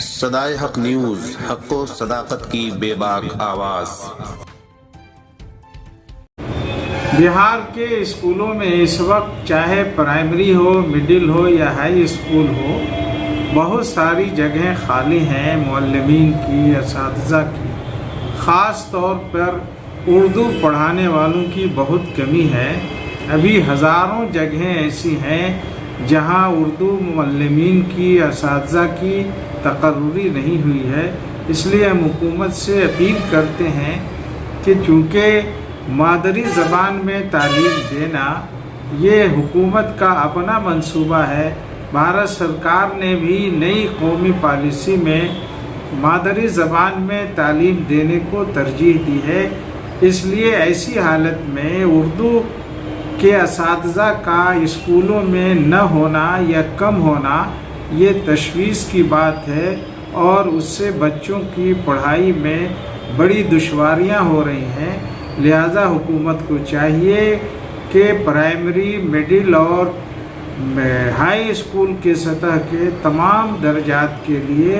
صدائے حق نیوز، حق و صداقت کی بے باک آواز۔ بہار کے اسکولوں میں اس وقت چاہے پرائمری ہو، مڈل ہو یا ہائی اسکول ہو، بہت ساری جگہیں خالی ہیں معلمین کی، اساتذہ کی۔ خاص طور پر اردو پڑھانے والوں کی بہت کمی ہے۔ ابھی ہزاروں جگہیں ایسی ہیں جہاں اردو معلمین کی، اساتذہ کی تقرری نہیں ہوئی ہے۔ اس لیے ہم حکومت سے اپیل کرتے ہیں کہ چونکہ مادری زبان میں تعلیم دینا یہ حکومت کا اپنا منصوبہ ہے، بھارت سرکار نے بھی نئی قومی پالیسی میں مادری زبان میں تعلیم دینے کو ترجیح دی ہے۔ اس لیے ایسی حالت میں اردو کے اساتذہ کا اسکولوں میں نہ ہونا یا کم ہونا یہ تشویش کی بات ہے، اور اس سے بچوں کی پڑھائی میں بڑی دشواریاں ہو رہی ہیں۔ لہذا حکومت کو چاہیے کہ پرائمری، مڈل اور ہائی اسکول کے سطح کے تمام درجات کے لیے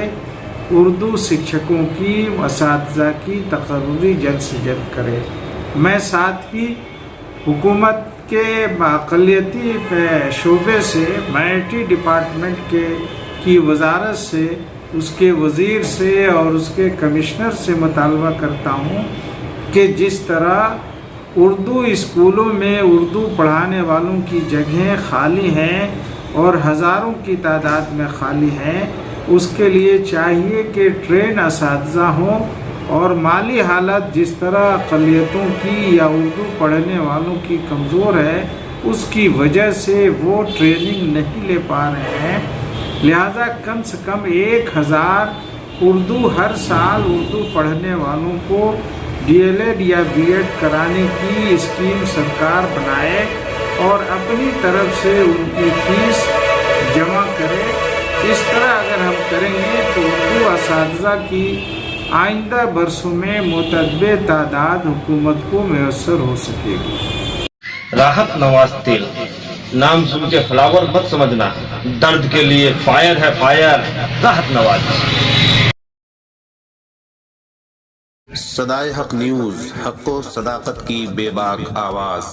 اردو شکشکوں کی، اساتذہ کی تقرری جلد سے جلد کرے۔ میں ساتھ ہی حکومت کے اقلیتی شعبے سے، مائنرٹی ڈپارٹمنٹ کی وزارت سے، اس کے وزیر سے اور اس کے کمشنر سے مطالبہ کرتا ہوں کہ جس طرح اردو اسکولوں میں اردو پڑھانے والوں کی جگہیں خالی ہیں اور ہزاروں کی تعداد میں خالی ہیں، اس کے لیے چاہیے کہ ٹرین اساتذہ ہوں، اور مالی حالت جس طرح اقلیتوں کی یا اردو پڑھنے والوں کی کمزور ہے، اس کی وجہ سے وہ ٹریننگ نہیں لے پا رہے ہیں۔ لہذا کم سے کم 1000 اردو ہر سال اردو پڑھنے والوں کو ڈی ایل ایڈ یا بی ایڈ کرانے کی اسکیم سرکار بنائے اور اپنی طرف سے ان کی فیس جمع کرے۔ اس طرح اگر ہم کریں گے تو اردو اساتذہ کی آئندہ برسوں میں متعدد تعداد حکومت کو میسر ہو سکے گی۔ راحت نواز تیل، نام سن کے فلاور مت سمجھنا، درد کے لیے فائر ہے فائر، راحت نواز۔ صدائے حق نیوز، حق و صداقت کی بے باک آواز۔